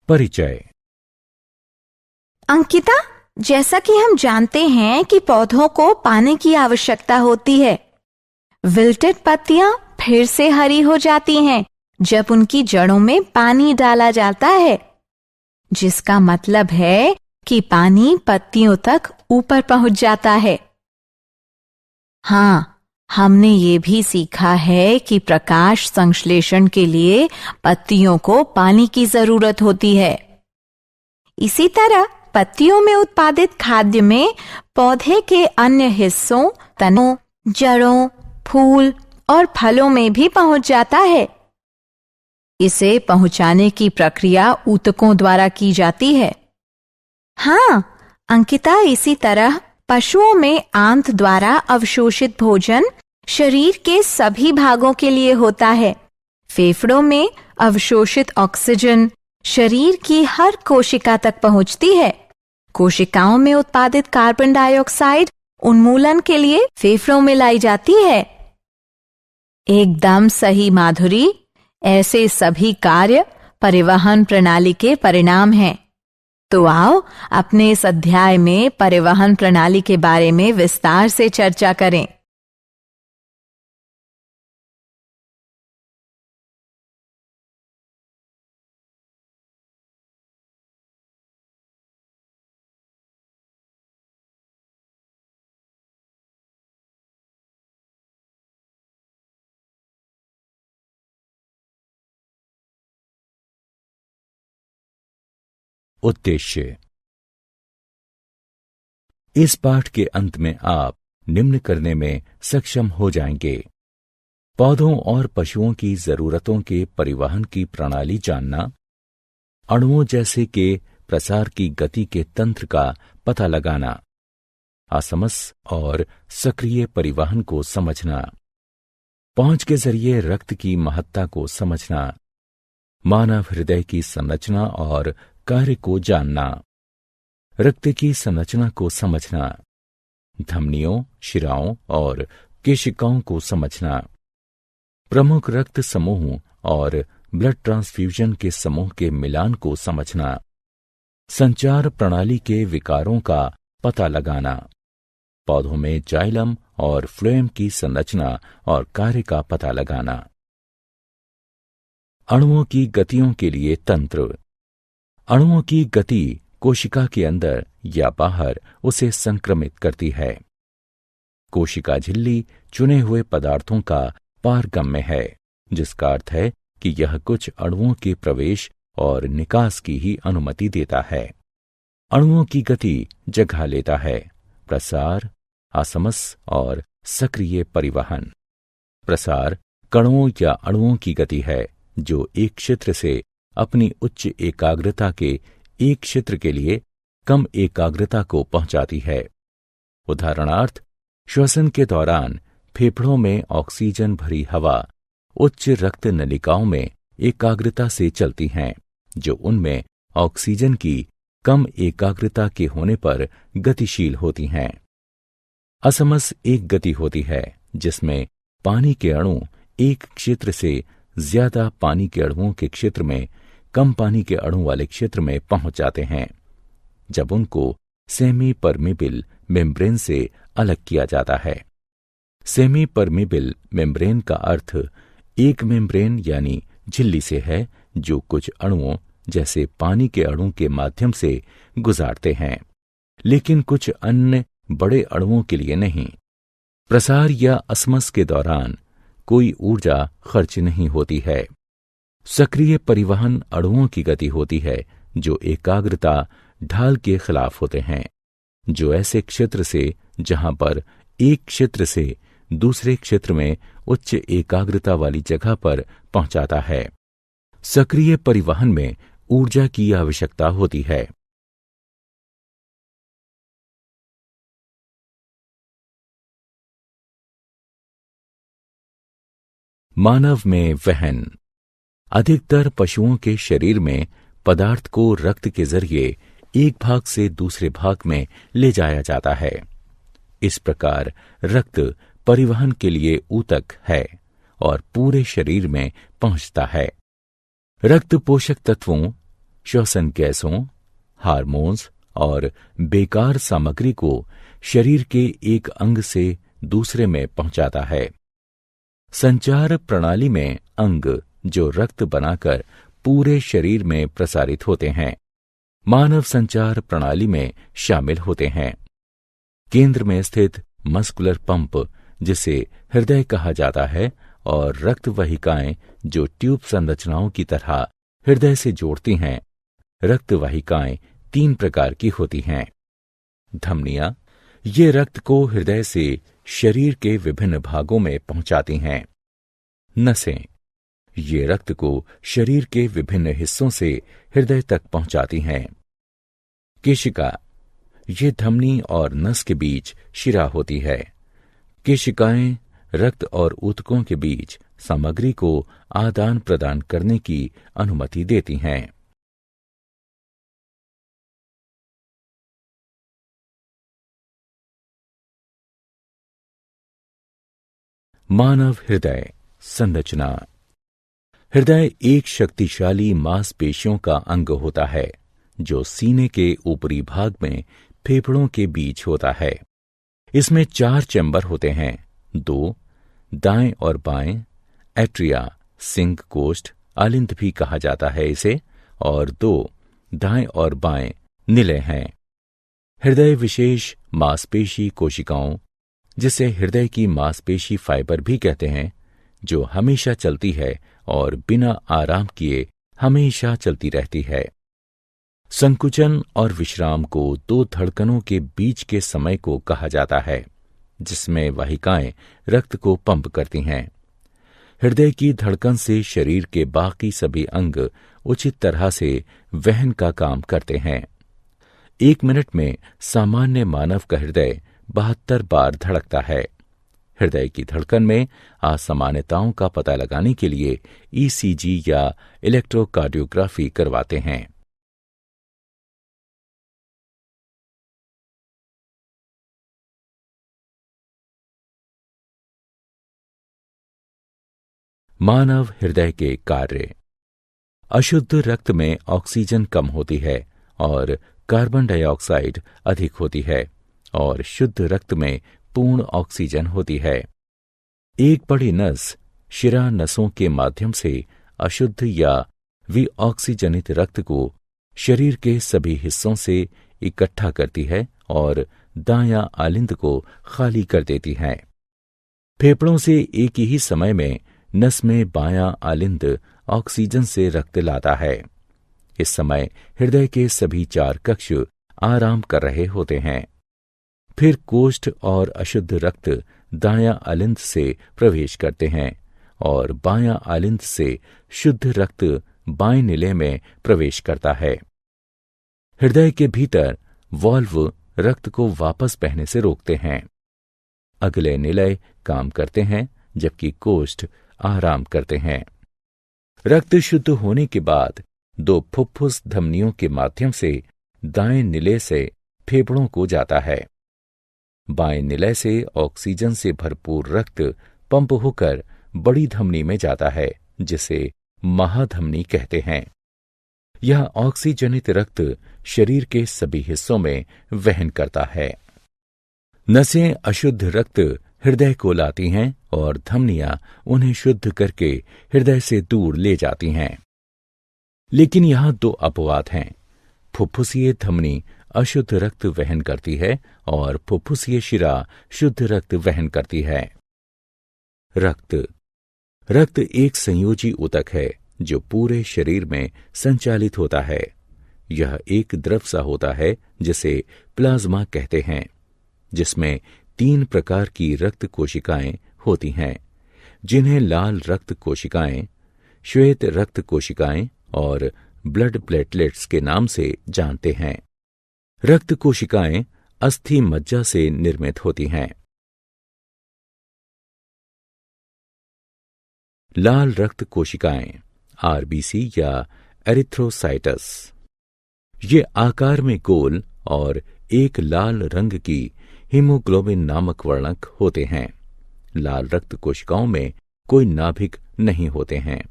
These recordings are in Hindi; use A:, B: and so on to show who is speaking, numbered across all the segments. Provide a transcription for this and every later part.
A: परिचय।
B: अंकिता, जैसा कि हम जानते हैं कि पौधों को पानी की आवश्यकता होती है। विल्टेड पत्तियां फिर से हरी हो जाती हैं जब उनकी जड़ों में पानी डाला जाता है, जिसका मतलब है कि पानी पत्तियों तक ऊपर पहुंच जाता है। हाँ, हमने ये भी सीखा है कि प्रकाश संश्लेषण के लिए पत्तियों को पानी की जरूरत होती है। इसी तरह पत्तियों में उत्पादित खाद्य में पौधे के अन्य हिस्सों, तनों, जड़ों, फूल और फलों में भी पहुंच जाता है। इसे पहुंचाने की प्रक्रिया ऊतकों द्वारा की जाती है। हाँ अंकिता, इसी तरह पशुओं में आंत द्वारा अवशोषित भोजन शरीर के सभी भागों के लिए होता है। फेफड़ों में अवशोषित ऑक्सीजन शरीर की हर कोशिका तक पहुंचती है। कोशिकाओं में उत्पादित कार्बन डाइऑक्साइड उन्मूलन के लिए फेफड़ों में लाई जाती है। एकदम सही माधुरी, ऐसे सभी कार्य परिवहन प्रणाली के परिणाम हैं। तो आओ अपने इस अध्याय में परिवहन प्रणाली के बारे में विस्तार से चर्चा करें।
A: उद्देश्य। इस पाठ के अंत में आप निम्न करने में सक्षम हो जाएंगे: पौधों और पशुओं की जरूरतों के परिवहन की प्रणाली जानना, अणुओं जैसे के प्रसार की गति के तंत्र का पता लगाना, असमस और सक्रिय परिवहन को समझना, पहुंच के जरिए रक्त की महत्ता को समझना, मानव हृदय की संरचना और कार्य को जानना, रक्त की संरचना को समझना, धमनियों, शिराओं और केशिकाओं को समझना, प्रमुख रक्त समूहों और ब्लड ट्रांसफ्यूजन के समूह के मिलान को समझना, संचार प्रणाली के विकारों का पता लगाना, पौधों में जाइलम और फ्लोएम की संरचना और कार्य का पता लगाना, अणुओं की गतियों के लिए तंत्र, अणुओं की गति कोशिका के अंदर या बाहर उसे संक्रमित करती है। कोशिका झिल्ली चुने हुए पदार्थों का पारगम्य है, जिसका अर्थ है कि यह कुछ अणुओं के प्रवेश और निकास की ही अनुमति देता है। अणुओं की गति जगह लेता है प्रसार, असमस और सक्रिय परिवहन। प्रसार कणों या अणुओं की गति है जो एक क्षेत्र से अपनी उच्च एकाग्रता के एक क्षेत्र के लिए कम एकाग्रता को पहुंचाती है। उदाहरणार्थ, श्वसन के दौरान फेफड़ों में ऑक्सीजन भरी हवा उच्च रक्त नलिकाओं में एकाग्रता से चलती हैं, जो उनमें ऑक्सीजन की कम एकाग्रता के होने पर गतिशील होती हैं। असमस एक गति होती है जिसमें पानी के अणु एक क्षेत्र से ज्यादा पानी के अणुओं के क्षेत्र में कम पानी के अणु वाले क्षेत्र में पहुंच जाते हैं, जब उनको सेमी परमिबिल मेम्ब्रेन से अलग किया जाता है। सेमी परमिबिल मेम्ब्रेन का अर्थ एक मेम्ब्रेन यानी झिल्ली से है, जो कुछ अणुओं जैसे पानी के अणु के माध्यम से गुजारते हैं, लेकिन कुछ अन्य बड़े अणुओं के लिए नहीं। प्रसार या असमस के दौरान कोई ऊर्जा खर्च नहीं होती है। सक्रिय परिवहन अणुओं की गति होती है जो एकाग्रता ढाल के खिलाफ होते हैं, जो ऐसे क्षेत्र से जहां पर एक क्षेत्र से दूसरे क्षेत्र में उच्च एकाग्रता वाली जगह पर पहुंचाता है। सक्रिय परिवहन में ऊर्जा की आवश्यकता होती है। मानव में वहन। अधिकतर पशुओं के शरीर में पदार्थ को रक्त के जरिए एक भाग से दूसरे भाग में ले जाया जाता है। इस प्रकार रक्त परिवहन के लिए ऊतक है और पूरे शरीर में पहुंचता है। रक्त पोषक तत्वों श्वसन गैसों, हार्मोन्स और बेकार सामग्री को शरीर के एक अंग से दूसरे में पहुंचाता है। संचार प्रणाली में अंग जो रक्त बनाकर पूरे शरीर में प्रसारित होते हैं, मानव संचार प्रणाली में शामिल होते हैं। केंद्र में स्थित मस्कुलर पंप, जिसे हृदय कहा जाता है, और रक्त वाहिकाएं जो ट्यूब संरचनाओं की तरह हृदय से जोड़ती हैं। रक्त वाहिकाएं 3 प्रकार की होती हैं। धमनियां, ये रक्त को हृदय से शरीर के विभिन्न भागों में पहुंचाती हैं। नसें, ये रक्त को शरीर के विभिन्न हिस्सों से हृदय तक पहुंचाती हैं। केशिका, ये धमनी और नस के बीच शिरा होती है। केशिकाएं रक्त और ऊतकों के बीच सामग्री को आदान प्रदान करने की अनुमति देती हैं। मानव हृदय संरचना। हृदय एक शक्तिशाली मांसपेशियों का अंग होता है जो सीने के ऊपरी भाग में फेफड़ों के बीच होता है। इसमें 4 चैम्बर होते हैं, 2 दाएं और बाएं, एट्रिया, सिंक कोष्ठ, आलिंद भी कहा जाता है इसे, और 2 दाएं और बाएं निलय हैं। हृदय विशेष मांसपेशी कोशिकाओं, जिसे हृदय की मांसपेशी फाइबर भी कहते हैं, जो हमेशा चलती है और बिना आराम किए हमेशा चलती रहती है। संकुचन और विश्राम को 2 धड़कनों के बीच के समय को कहा जाता है, जिसमें वाहिकाएं रक्त को पंप करती हैं। हृदय की धड़कन से शरीर के बाकी सभी अंग उचित तरह से वहन का काम करते हैं। 1 मिनट में सामान्य मानव का हृदय 72 बार धड़कता है। हृदय की धड़कन में असामान्यताओं का पता लगाने के लिए ईसीजी या इलेक्ट्रोकार्डियोग्राफी करवाते हैं। मानव हृदय के कार्य। अशुद्ध रक्त में ऑक्सीजन कम होती है और कार्बन डाइऑक्साइड अधिक होती है, और शुद्ध रक्त में पूर्ण ऑक्सीजन होती है। एक बड़ी नस शिरा नसों के माध्यम से अशुद्ध या विऑक्सीजनित रक्त को शरीर के सभी हिस्सों से इकट्ठा करती है और दायां आलिंद को खाली कर देती है। फेफड़ों से एक ही समय में नस में बायां आलिंद ऑक्सीजन से रक्त लाता है। इस समय हृदय के सभी 4 कक्ष आराम कर रहे होते हैं। फिर कोष्ठ और अशुद्ध रक्त दायां आलिंद से प्रवेश करते हैं और बायां आलिंद से शुद्ध रक्त बाएं निलय में प्रवेश करता है। हृदय के भीतर वाल्व रक्त को वापस बहने से रोकते हैं। अगले निलय काम करते हैं, जबकि कोष्ठ आराम करते हैं। रक्त शुद्ध होने के बाद 2 फुफ्फुस धमनियों के माध्यम से दाएं निलय से फेफड़ों को जाता है। बाएं निलय से ऑक्सीजन से भरपूर रक्त पंप होकर बड़ी धमनी में जाता है, जिसे महाधमनी कहते हैं। यह ऑक्सीजनित रक्त शरीर के सभी हिस्सों में वहन करता है। नसें अशुद्ध रक्त हृदय को लाती हैं और धमनियां उन्हें शुद्ध करके हृदय से दूर ले जाती हैं। लेकिन यहां 2 अपवाद हैं। फुफ्फुसीय धमनी अशुद्ध रक्त वहन करती है और फुफ्फुसीय शिरा शुद्ध रक्त वहन करती है। रक्त एक संयोजी ऊतक है जो पूरे शरीर में संचालित होता है। यह एक द्रव सा होता है जिसे प्लाज्मा कहते हैं, जिसमें 3 प्रकार की रक्त कोशिकाएं होती हैं, जिन्हें लाल रक्त कोशिकाएं, श्वेत रक्त कोशिकाएं और ब्लड प्लेटलेट्स के नाम से जानते हैं। रक्त कोशिकाएं अस्थि मज्जा से निर्मित होती हैं। लाल रक्त कोशिकाएं आरबीसी या एरिथ्रोसाइटस, ये आकार में गोल और एक लाल रंग की हीमोग्लोबिन नामक वर्णक होते हैं। लाल रक्त कोशिकाओं में कोई नाभिक नहीं होते हैं।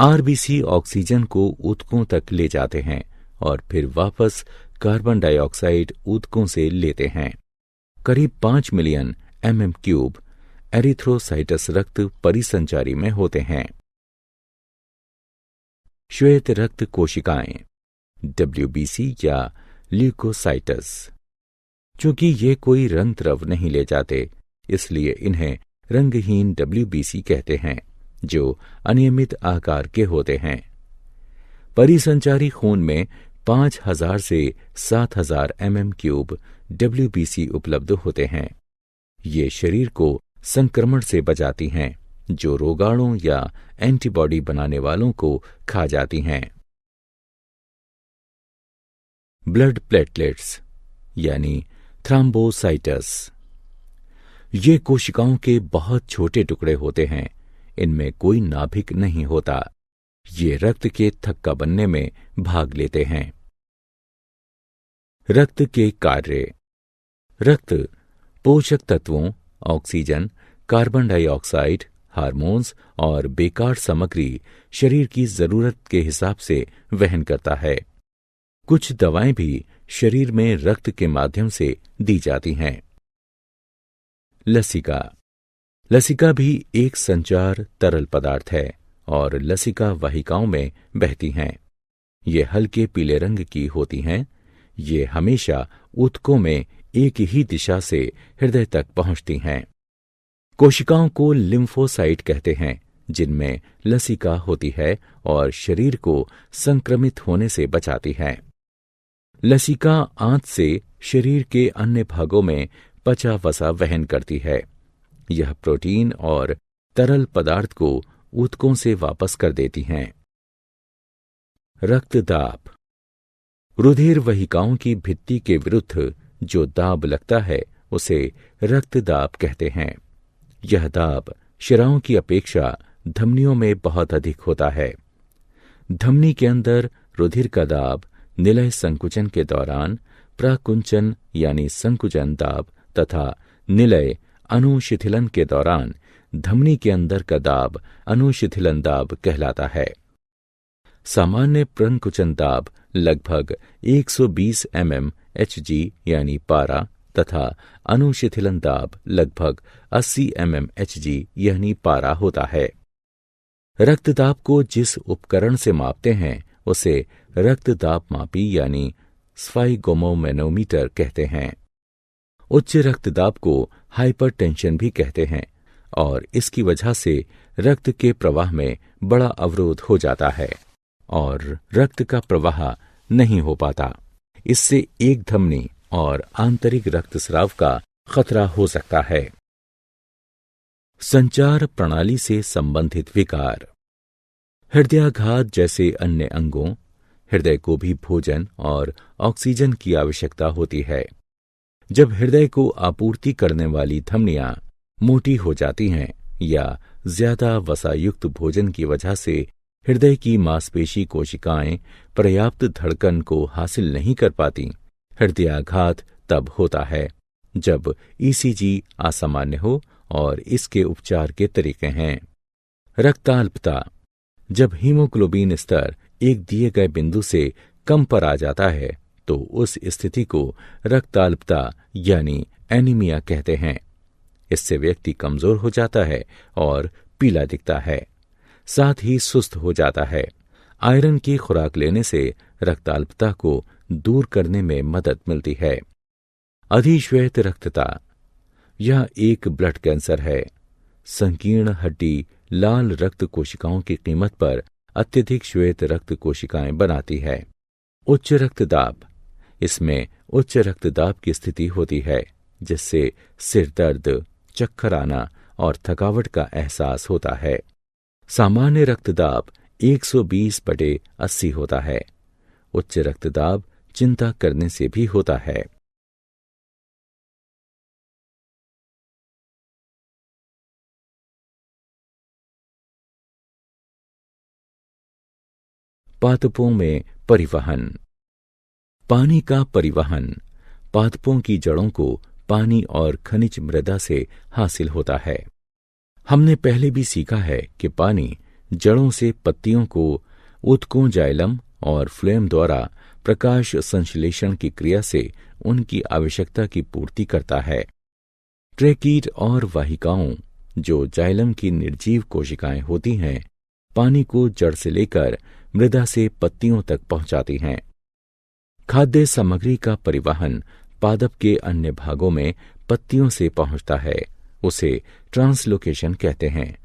A: आरबीसी ऑक्सीजन को ऊतकों तक ले जाते हैं और फिर वापस कार्बन डाइऑक्साइड ऊतकों से लेते हैं। करीब 5 मिलियन mm³ एरिथ्रोसाइटस रक्त परिसंचारी में होते हैं। श्वेत रक्त कोशिकाएं WBC या ल्यूकोसाइटस। चूंकि ये कोई रंग द्रव नहीं ले जाते, इसलिए इन्हें रंगहीन WBC कहते हैं, जो अनियमित आकार के होते हैं। परिसंचारी खून में 5000 से 7000 mm³ WBC उपलब्ध होते हैं। ये शरीर को संक्रमण से बचाती हैं, जो रोगाणु या एंटीबॉडी बनाने वालों को खा जाती हैं। ब्लड प्लेटलेट्स यानी थ्रोम्बोसाइटस। ये कोशिकाओं के बहुत छोटे टुकड़े होते हैं। इनमें कोई नाभिक नहीं होता। ये रक्त के थक्का बनने में भाग लेते हैं। रक्त के कार्य। रक्त पोषक तत्वों, ऑक्सीजन, कार्बन डाइऑक्साइड, हार्मोन्स और बेकार सामग्री शरीर की जरूरत के हिसाब से वहन करता है। कुछ दवाएं भी शरीर में रक्त के माध्यम से दी जाती हैं। लसिका। लसिका भी एक संचार तरल पदार्थ है और लसिका वाहिकाओं में बहती हैं। ये हल्के पीले रंग की होती हैं। ये हमेशा ऊतकों में एक ही दिशा से हृदय तक पहुंचती हैं। कोशिकाओं को लिम्फोसाइट कहते हैं, जिनमें लसिका होती है और शरीर को संक्रमित होने से बचाती है। लसिका आंत से शरीर के अन्य भागों में पचा वसा वहन करती है। यह प्रोटीन और तरल पदार्थ को ऊतकों से वापस कर देती हैं। रक्तदाब। रुधिर वाहिकाओं की भित्ति के विरुद्ध जो दाब लगता है, उसे रक्तदाब कहते हैं। यह दाब शिराओं की अपेक्षा धमनियों में बहुत अधिक होता है। धमनी के अंदर रुधिर का दाब निलय संकुचन के दौरान प्रकुंचन यानी संकुचन दाब तथा निलय अनुशिथिलन के दौरान धमनी के अंदर का दाब अनुशिथिलन दाब कहलाता है। सामान्य प्रकुंचन दाब लगभग 120 mmHg यानी पारा तथा अनुशिथिलन दाब लगभग 80 mmHg यानी पारा होता है। रक्तदाब को जिस उपकरण से मापते हैं, उसे रक्तदाब मापी यानी स्फाइगोमोमैनोमीटर कहते हैं। उच्च रक्तदाब को हाइपरटेंशन भी कहते हैं और इसकी वजह से रक्त के प्रवाह में बड़ा अवरोध हो जाता है और रक्त का प्रवाह नहीं हो पाता। इससे एक धमनी और आंतरिक रक्तस्राव का खतरा हो सकता है। संचार प्रणाली से संबंधित विकार। हृदयाघात जैसे अन्य अंगों, हृदय को भी भोजन और ऑक्सीजन की आवश्यकता होती है। जब हृदय को आपूर्ति करने वाली धमनियां मोटी हो जाती हैं या ज्यादा वसायुक्त भोजन की वजह से हृदय की मांसपेशी कोशिकाएं पर्याप्त धड़कन को हासिल नहीं कर पाती, हृदयाघात तब होता है जब ईसीजी असामान्य हो और इसके उपचार के तरीके हैं। रक्ताल्पता। जब हीमोग्लोबिन स्तर एक दिए गए बिंदु से कम पर आ जाता है तो उस स्थिति को रक्ताल्पता यानी एनीमिया कहते हैं। इससे व्यक्ति कमजोर हो जाता है और पीला दिखता है, साथ ही सुस्त हो जाता है। आयरन की खुराक लेने से रक्ताल्पता को दूर करने में मदद मिलती है। अधिश्वेत रक्तता। यह एक ब्लड कैंसर है। संकीर्ण हड्डी लाल रक्त कोशिकाओं की कीमत पर अत्यधिक श्वेत रक्त कोशिकाएं बनाती है। उच्च रक्तदाब। इसमें उच्च रक्तदाब की स्थिति होती है, जिससे सिर दर्द, चक्कर आना और थकावट का एहसास होता है। सामान्य रक्तदाब 120/80 होता है। उच्च रक्तदाब चिंता करने से भी होता है। पादपों में परिवहन। पानी का परिवहन पादपों की जड़ों को पानी और खनिज मृदा से हासिल होता है। हमने पहले भी सीखा है कि पानी जड़ों से पत्तियों को ऊतकों, जाइलम और फ्लोएम द्वारा प्रकाश संश्लेषण की क्रिया से उनकी आवश्यकता की पूर्ति करता है। ट्रेकीट और वाहिकाओं, जो जाइलम की निर्जीव कोशिकाएं होती हैं, पानी को जड़ से लेकर मृदा से पत्तियों तक पहुंचाती हैं। खाद्य सामग्री का परिवहन पादप के अन्य भागों में पत्तियों से पहुंचता है, उसे ट्रांसलोकेशन कहते हैं।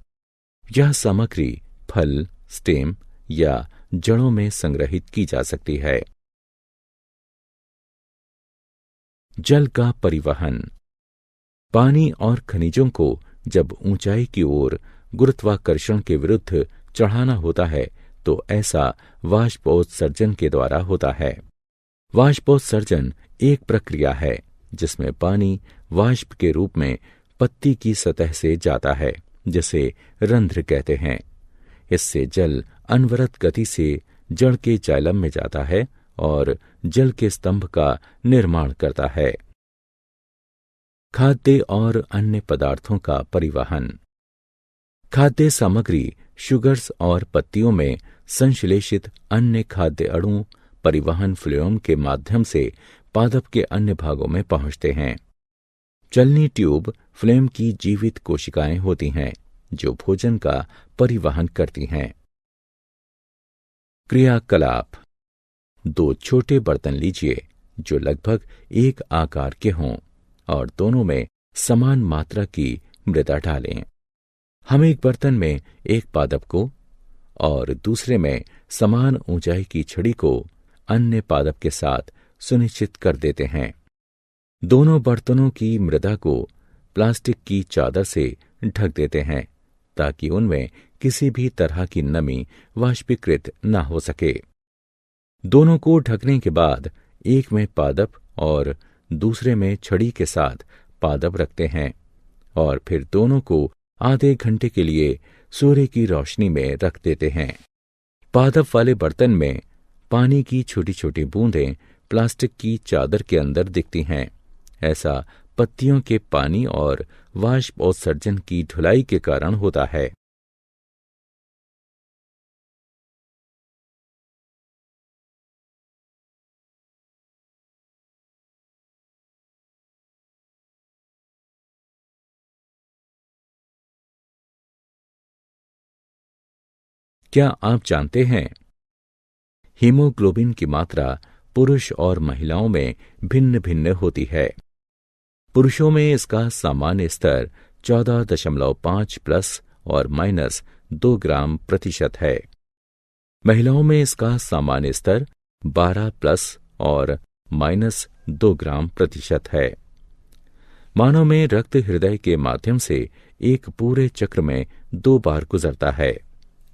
A: यह सामग्री फल, स्टेम या जड़ों में संग्रहित की जा सकती है। जल का परिवहन। पानी और खनिजों को जब ऊंचाई की ओर गुरुत्वाकर्षण के विरुद्ध चढ़ाना होता है तो ऐसा वाष्पोत्सर्जन के द्वारा होता है। वाष्पोत्सर्जन एक प्रक्रिया है जिसमें पानी वाष्प के रूप में पत्ती की सतह से जाता है, जिसे रंध्र कहते हैं। इससे जल अनवरत गति से जड़ के जाइलम में जाता है और जल के स्तंभ का निर्माण करता है। खाद्य और अन्य पदार्थों का परिवहन। खाद्य सामग्री शुगर्स और पत्तियों में संश्लेषित अन्य खाद्य अणु परिवहन फ्लोएम के माध्यम से पादप के अन्य भागों में पहुंचते हैं। चलनी ट्यूब फ्लोएम की जीवित कोशिकाएं होती हैं जो भोजन का परिवहन करती हैं। क्रियाकलाप। 2 छोटे बर्तन लीजिए जो लगभग एक आकार के हों और दोनों में समान मात्रा की मृदा डालें। हम एक बर्तन में एक पादप को और दूसरे में समान ऊंचाई की छड़ी को अन्य पादप के साथ सुनिश्चित कर देते हैं। दोनों बर्तनों की मृदा को प्लास्टिक की चादर से ढक देते हैं ताकि उनमें किसी भी तरह की नमी वाष्पीकृत न हो सके। दोनों को ढकने के बाद एक में पादप और दूसरे में छड़ी के साथ पादप रखते हैं और फिर दोनों को आधे घंटे के लिए सूर्य की रोशनी में रख देते हैं। पादप वाले बर्तन में पानी की छोटी छोटी बूंदें प्लास्टिक की चादर के अंदर दिखती हैं। ऐसा पत्तियों के पानी और वाष्पोत्सर्जन की ढुलाई के कारण होता है। क्या आप जानते हैं हीमोग्लोबिन की मात्रा पुरुष और महिलाओं में भिन्न भिन्न होती है। पुरुषों में इसका सामान्य स्तर 14.5 प्लस और माइनस 2 ग्राम प्रतिशत है। महिलाओं में इसका सामान्य स्तर 12 प्लस और माइनस 2 ग्राम प्रतिशत है। मानव में रक्त हृदय के माध्यम से एक पूरे चक्र में 2 बार गुजरता है,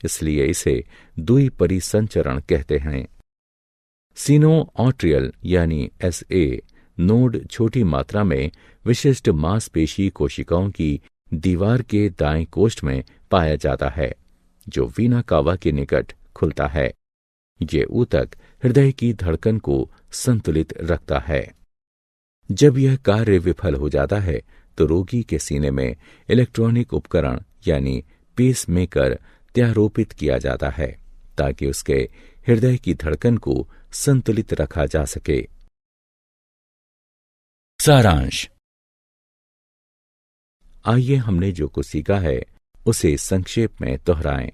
A: इसलिए इसे द्विपरिसंचरण कहते हैं। सीनो-आर्टेरियल यानी SA नोड छोटी मात्रा में विशिष्ट मांसपेशी कोशिकाओं की दीवार के दाएं कोष्ठ में पाया जाता है, जो वीना कावा के निकट खुलता है। ये ऊतक हृदय की धड़कन को संतुलित रखता है। जब यह कार्य विफल हो जाता है तो रोगी के सीने में इलेक्ट्रॉनिक उपकरण यानी पेसमेकर त्यारोपित किया जाता है ताकि उसके हृदय की धड़कन को संतुलित रखा जा सके। सारांश। आइए हमने जो कुछ सीखा है उसे संक्षेप में दोहराएं।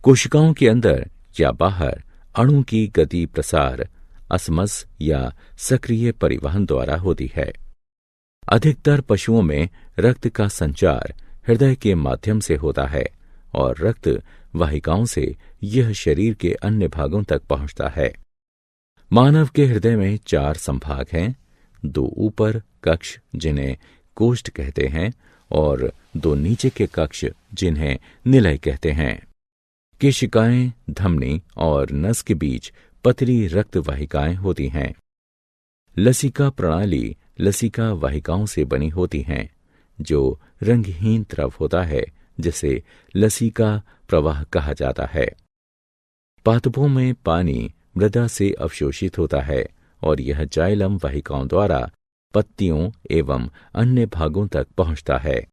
A: कोशिकाओं के अंदर या बाहर अणु की गति प्रसार असमस या सक्रिय परिवहन द्वारा होती है। अधिकतर पशुओं में रक्त का संचार हृदय के माध्यम से होता है और रक्त वाहिकाओं से यह शरीर के अन्य भागों तक पहुंचता है। मानव के हृदय में 4 संभाग हैं, 2 ऊपर कक्ष जिन्हें कोष्ठ कहते हैं और 2 नीचे के कक्ष जिन्हें निलय कहते हैं। केशिकाएं, धमनी और नस के बीच पतली रक्त वाहिकाएं होती हैं। लसिका प्रणाली लसिका वाहिकाओं से बनी होती हैं, जो रंगहीन द्रव होता है जिसे लसिका प्रवाह कहा जाता है। पादपों में पानी मृदा से अवशोषित होता है और यह जाइलम वाहिकाओं द्वारा पत्तियों एवं अन्य भागों तक पहुंचता है।